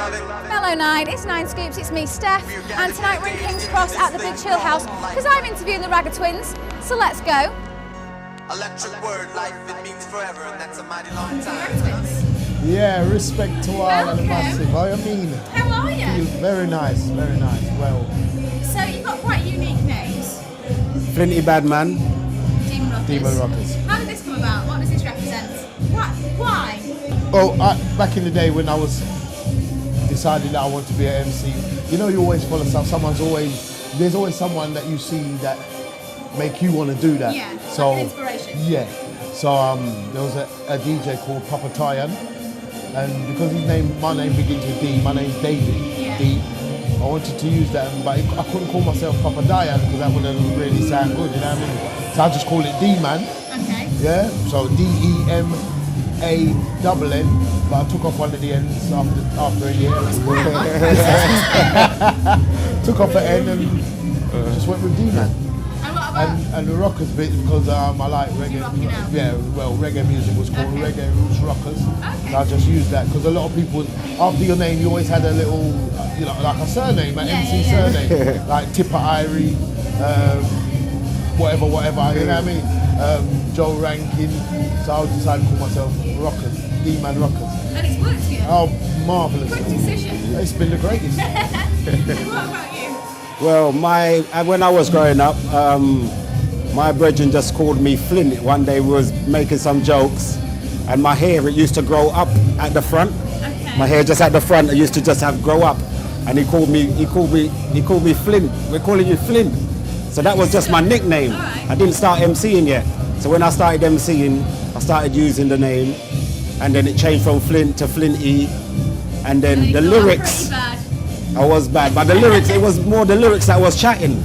Mellow night, it's 9 Scoops, it's me, Steph, and tonight we're in King's Cross at the Big Chill House because I'm interviewing the Ragga twins, so let's go. Electric word, life, it means forever, and that's a mighty long time. Yeah, respect to all and Welcome. massive. How you mean? How are you? Very nice, very nice. Well, So you've got quite unique names. Flinty, Badman. Deman Rockers. Deman Rockers. How did this come about? What does this represent? Why? oh, back in the day when I was deciding that I want to be an MC, you know, you always follow there's always someone that you see that make you want to do that. Yeah, so like an inspiration. Yeah. So there was a DJ called Papa Tyan, and because my name begins with D, my name's David. Yeah. D. I wanted to use that, but I couldn't call myself Papa Tyan because that wouldn't really sound good, you know what I mean? So I just call it Deman. Okay. Yeah. So Deman, but I took off one of the ends after a year. Took off an end and just went with Deman. And what about? And the rockers bit because I like reggae. rocking out? Yeah, well, reggae music was called reggae roots rockers. Okay. So I just used that because a lot of people, after your name, you always had a little, like a surname, an MC surname, like Tipper Irie, whatever, you know what I mean? Joe Rankin. So I decided to call myself Rockers, D-Man Rockers. And it's worked for you. Oh, marvellous. Good decision. It's been the greatest. What about you? Well, when I was growing up, my brethren just called me Flint. One day we was making some jokes, and my hair, it used to grow up at the front. Okay. My hair just at the front, it used to just grow up. And he called me Flint. We're calling you Flint. So that was just my nickname. All right. I didn't start MCing yet. So when I started MCing, I started using the name, and then it changed from Flint to Flinty, and then You the thought, lyrics. I'm pretty bad. I was bad, but the lyrics, it was more the lyrics that was chatting.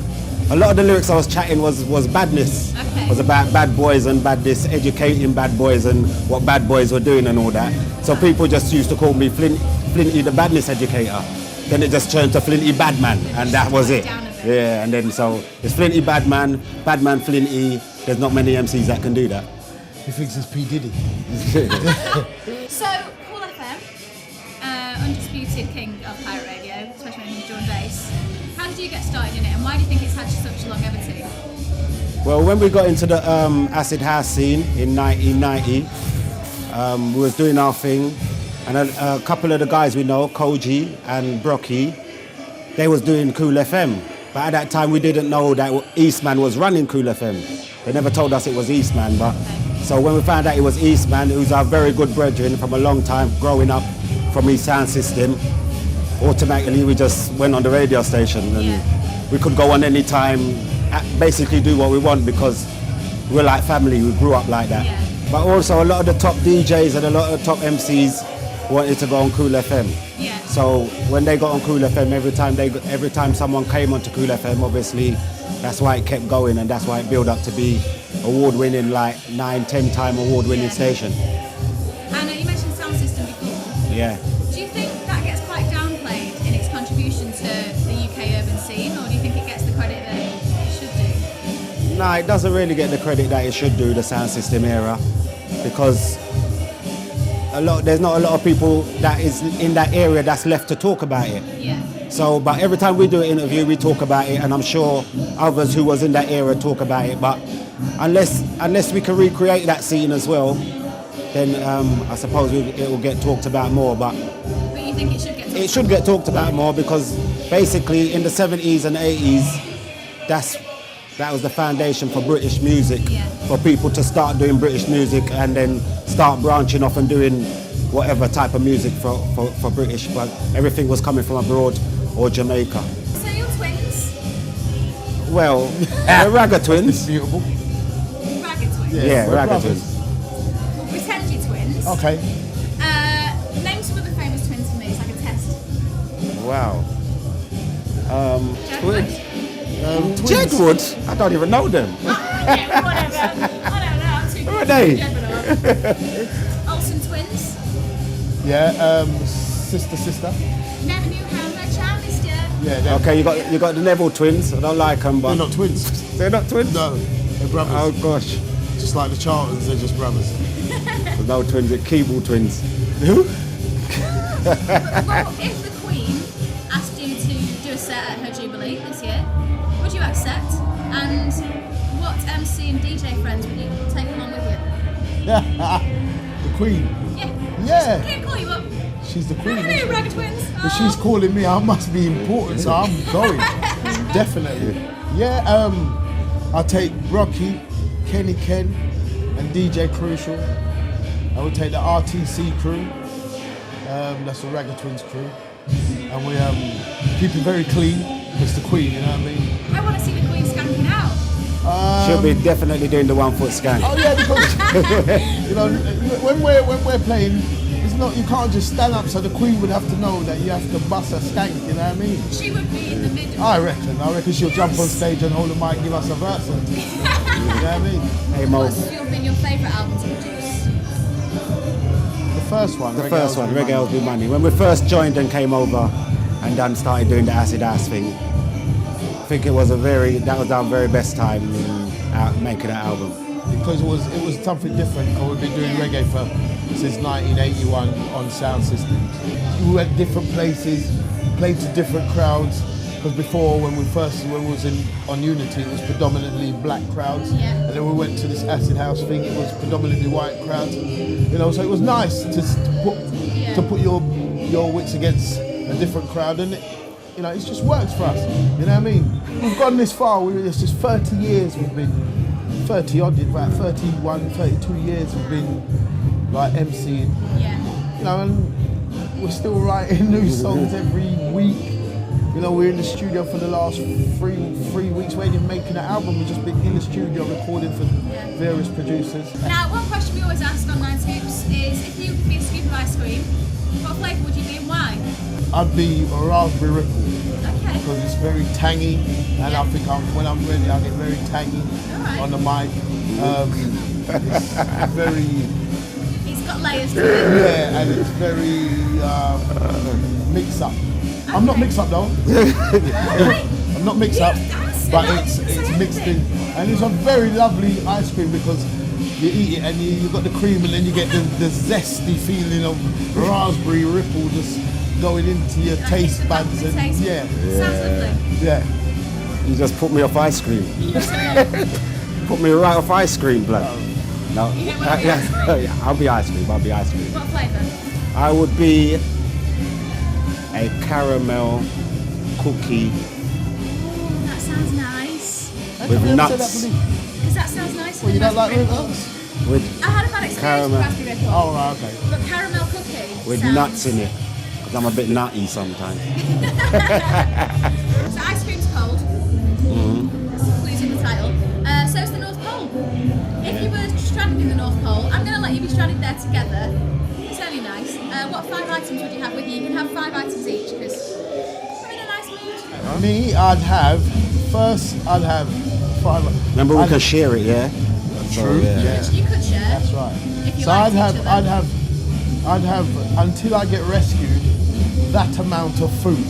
A lot of the lyrics I was chatting was badness. Okay. Was about bad boys and badness, educating bad boys and what bad boys were doing and all that. So people just used to call me Flinty the badness educator. Then it just turned to Flinty Badman, and that was it. Down a bit. Yeah, and then so it's Flinty Badman, Badman Flinty. There's not many MCs that can do that. He thinks it's P. Diddy. So, Cool FM, undisputed king of pirate radio, especially when you're drum and bass. How did you get started in it, and why do you think it's had such longevity? Well, when we got into the acid house scene in 1990, we was doing our thing, and a couple of the guys we know, Koji and Brocky, they was doing Cool FM. But at that time, we didn't know that Eastman was running Cool FM. They never told us it was Eastman, but so when we found out it was Eastman, who's our very good brethren from a long time, growing up from his sound system, automatically we just went on the radio station, and we could go on any time, basically do what we want because we're like family, we grew up like that. Yeah. But also a lot of the top DJs and a lot of the top MCs wanted to go on Cool FM. Yeah. So when they got on Cool FM, every time someone came onto Cool FM, obviously that's why it kept going, and that's why it built up to be award-winning, like 9-10 time award-winning station. And you mentioned sound system before. Yeah. Do you think that gets quite downplayed in its contribution to the UK urban scene, or do you think it gets the credit that it should do? No, it doesn't really get the credit that it should do, the sound system era, because there's not a lot of people that is in that area that's left to talk about it. Yeah. So, but every time we do an interview, we talk about it, and I'm sure others who was in that era talk about it. But unless we can recreate that scene as well, then I suppose it will get talked about more. But you think it should get talked it should get talked about more because basically in the 70s and 80s, that was the foundation for British music, for people to start doing British music and then start branching off and doing whatever type of music for British, but everything was coming from abroad or Jamaica. So you're twins? Well, we're Ragga twins. Beautiful. Ragga twins? Yeah, we're Ragga brothers. twins. We'll pretend you're twins. Okay. Name some other famous twins for me, it's like a test. Wow. Twins? Jedwood? I don't even know them. Yeah, whatever. I don't know. I'm too Who are they? Olsen twins? Yeah, sister. Never knew how much I missed you. Yeah, they're, Okay, you got the Neville twins. I don't like them, but they're not twins. they're not twins. No, they're brothers. Oh gosh, Just like the Charltons, they're just brothers. there's no twins. They're Keeble twins. Who? Well, if the do a set at her Jubilee this year. Would you accept? And what MC and DJ friends would you take along with you? The Queen. Yeah. Yeah. Can't call you up. She's the Queen. Hello, Ragga Twins. If she's calling me, I must be important, so I'm going. Definitely. Yeah, I'll take Rocky, Kenny Ken, and DJ Crucial. I would take the RTC crew. That's the Ragga Twins crew. And we keep it very clean. It's the Queen, you know what I mean? I want to see the Queen skanking out. She'll be definitely doing the 1 foot scan. Oh yeah, because you know when we're playing, it's not, you can't just stand up. So the Queen would have to know that you have to bust a skank. You know what I mean? She would be in the middle. I reckon she'll jump on stage and hold the mic, and give us a verse. You know what I mean? Hey Mo. What's been your favourite album to produce? The first one. The first one, Reggae House Be Money. When we first joined and came over and then started doing the acid house thing, I think that was our very best time in making that album. Because it was something different. We've been doing reggae since 1981 on sound systems. We went different places, played to different crowds. Because before, when we was on Unity, it was predominantly black crowds, Yeah. and then we went to this acid house thing. It was predominantly white crowds. You know, so it was nice to put your wits against a different crowd, and you know, it just works for us. You know what I mean? We've gone this far. It's just 30 years we've been, 30 odd, about 31, 32 years we've been like MCing. Yeah. You know, and we're still writing new songs every week. You know, we're in the studio for the last three weeks. We ain't even making an album. We've just been in the studio recording for various producers. Now, one question we always ask on Nine Scoops is, if you could be a scoop of ice cream, what flavour would you be and why? I'd be a raspberry ripple Okay. because it's very tangy, and I think when I'm ready, I'll get very tangy Alright. on the mic. It's very, It's got layers to it. yeah, and it's very mix up. I'm not mixed up though. I'm not mixed up, but it's mixed in, and it's a very lovely ice cream because you eat it and you've got the cream, and then you get the zesty feeling of raspberry ripple just going into your taste buds, and yeah, Sounds lovely. yeah. You just put me off ice cream. Put me right off ice cream, blood. No, You don't want to be ice cream? yeah, I'll be ice cream. What flavour? I would be a caramel cookie That sounds nice. with Never said that nuts. for me. Because that sounds nice. Well, you don't like raspberry nuts? ripple. With I had a bad experience Caramel. with raspberry ripple. Oh, right, okay. But caramel cookie with sounds... nuts in it, because I'm a bit nutty sometimes. So ice cream's cold. That's clues in the title. So's the North Pole. If you were stranded in the North Pole, I'm going to let you be stranded there together. It's only nice. What 5 items would you have with you? You can have 5 items each because we're in a nice mood. Me, I'd have 5. Remember, we I'd- could share it, yeah? So, True, yeah. yeah. You could share. That's right. If you So liked I'd each have until I get rescued, that amount of food.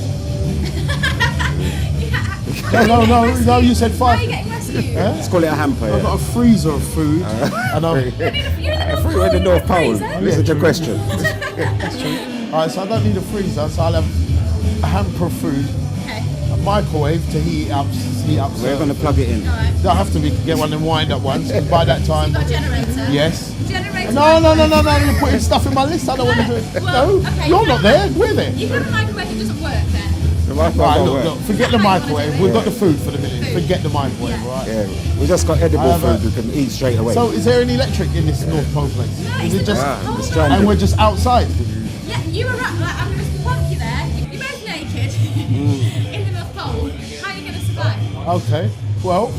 No, you said 5. Why are you getting rescued? Yeah? Let's call it a hamper, I've yeah. got a freezer of food, and I've, You're in the North Free Pole. at the you North need a Pole. freezer. Listen to the question. all right, so I don't need a freezer, so I'll have a hamper of food, Okay. a microwave to heat up. We're going to plug it in. Alright. Don't have to get one of them wind-up ones, because by that time, You've got a generator. yes. Generator. No, you're putting stuff in my list. I don't want to do it. Well, No, okay, you're you not can there. have- We're there. You can have a microwave that doesn't work then. The microwave Right, won't look, work. forget the microwave. We've got the food for the minute. Food. Forget the microwave, Yeah. right? Yeah, we just got edible I have food a- we can eat straight away. So, is there any electric in this North Pole place? No, Is it's it just? the Ah, North it's Pole. stranded. And we're just outside. Yeah, you were right. Like, I'm going to plonk you there. You're both naked in the North Pole. How are you going to survive? Okay. Well,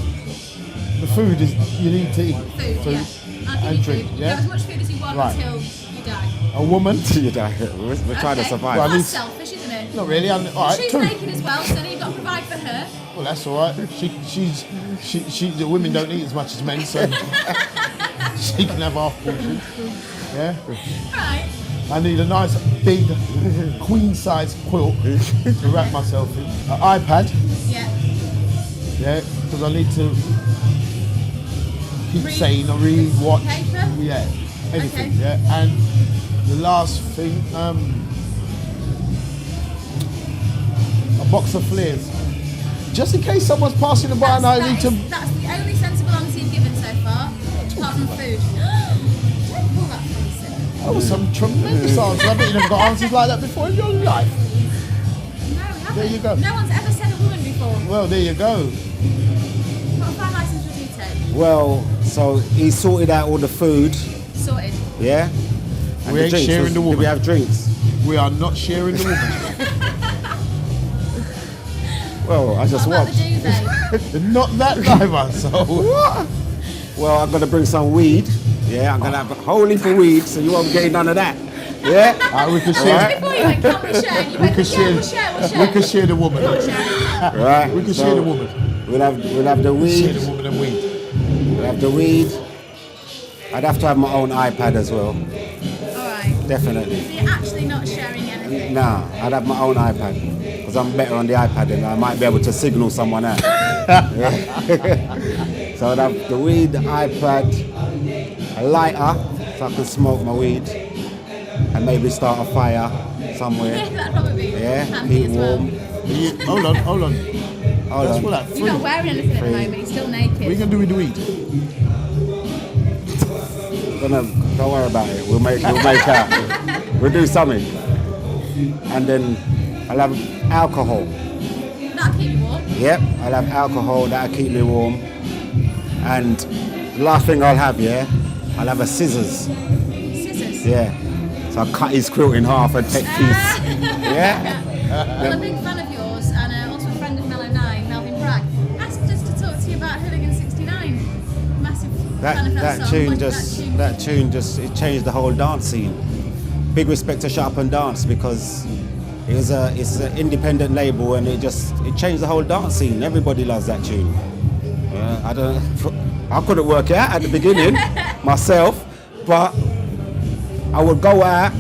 the food is you need to eat. Food, yeah. I'll give and you drink, food. yeah? Have as much food as you want Right. until you die. A woman? You die. We're trying to Okay. survive. Well, I That's need- selfish, isn't it? Not really. All right, She's 2. naked as well, so then you've got to provide for her. Well, that's all right. The women don't eat as much as men, so she can have half portion. Yeah. Right. I need a nice big queen-size quilt to wrap myself in. An iPad, Yeah. yeah, because I need to keep Read. sane or read, watch, Paper? yeah, anything, Okay. yeah. And the last thing, a box of flares. Just in case someone's passing the bar and I need to... That's the only sensible answer you've given so far, apart from food. Don't pull that face in. That was some tremendous answers. I bet you never got answers like that before in your life. No, we haven't. There you go. No one's ever said a woman before. Well, there you go. What fire license would you take? Well, so he sorted out all the food, Sorted. yeah? And We the ain't drinks, sharing the did woman. we have drinks? We are not sharing the woman. Well, I just What about watched. the duvet? Not that diver, so... What? Well, I'm gonna bring some weed. Yeah, I'm gonna have a whole heap of weed, so you won't get none of that. Yeah? we can Just share... before you went, can we share? And you We went, can yeah, share... we'll share, we'll share. We can share the woman. Right. We can so share the woman. We'll have the Share weed. the woman and weed. We'll have the weed. I'd have to have my own iPad as well. Alright. Definitely. So you're actually not sharing anything? Nah, I'd have my own iPad. Because I'm better on the iPad and I might be able to signal someone out. Yeah. So I'd have the weed, the iPad, a lighter so I can smoke my weed and maybe start a fire somewhere. Yeah, that'd probably be handy keep as well. warm. Hold on. Hold That's on. what that You're not free. wearing anything at the moment, you're still naked. What are you going to do with the weed? Don't worry about it. We'll make out. We'll do something. And then I'll have alcohol. That'll keep you warm. Yep, I'll have alcohol, that'll keep me warm. And the last thing I'll have, I'll have a scissors. Scissors. Yeah. So I'll cut his quilt in half and take piece. Yeah? Well, a big fan of yours and also a friend of Mellow 9, Melvin Bragg, asked us to talk to you about Hooligan 69. Massive fan of that song. That tune just it changed the whole dance scene. Big respect to Shut Up and Dance because it's an independent label and it changed the whole dance scene. Everybody loves that tune. I couldn't work it out at the beginning myself, but I would go out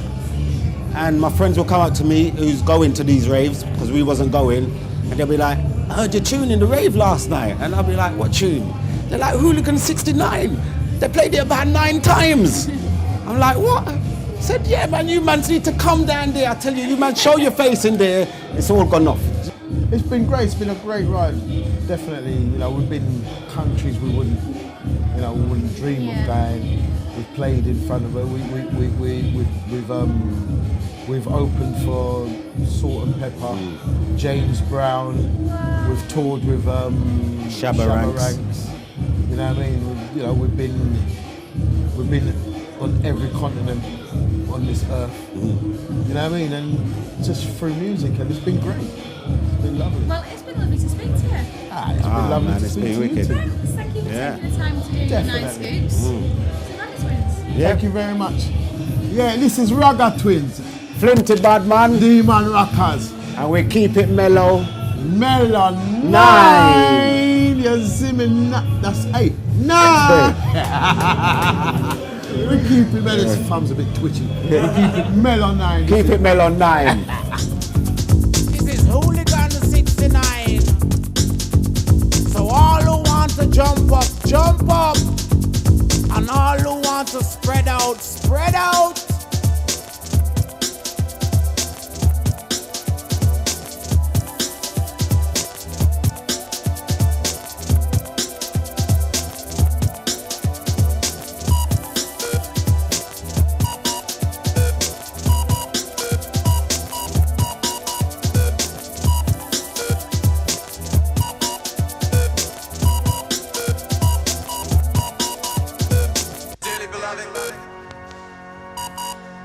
and my friends will come up to me who's going to these raves because we wasn't going, and they'll be like, I heard your tune in the rave last night. And I'll be like, what tune? They're like, Hooligan 69. They played it about 9 times. I'm like, what? I said, yeah man, you man need to come down there. I tell you, you man, show your face in there. It's all gone off. It's been great. It's been a great ride. Definitely, we've been countries we wouldn't dream of going. We've played in front of her. We've opened for Salt and Pepper, James Brown. We've toured with Shabba Ranks. You know what I mean? We've been on every continent on this earth. You know what I mean? And just through music, and it's been great. It's been lovely. Well, it's been lovely to speak to you. It's been lovely man, to it's speak been to you wicked. too. Thank you for Yeah. taking the time to do the Night Definitely. Scoops. So Ragga Twins. Yeah. Thank you very much. Yeah, this is Ragga Twins, Flinty Badman, Deman Rockers, and we keep it mellow. Mellow 9. You see me? That's 8. 9. We keep it mellow. His thumb's a bit twitchy. We keep it mellow 9. Keep it mellow 9. This is Hooligan 69. So all who want to jump up, jump up. And all who want to spread out, spread out. Dearly beloved,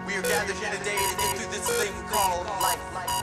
we are gathered here today to get through this thing called life.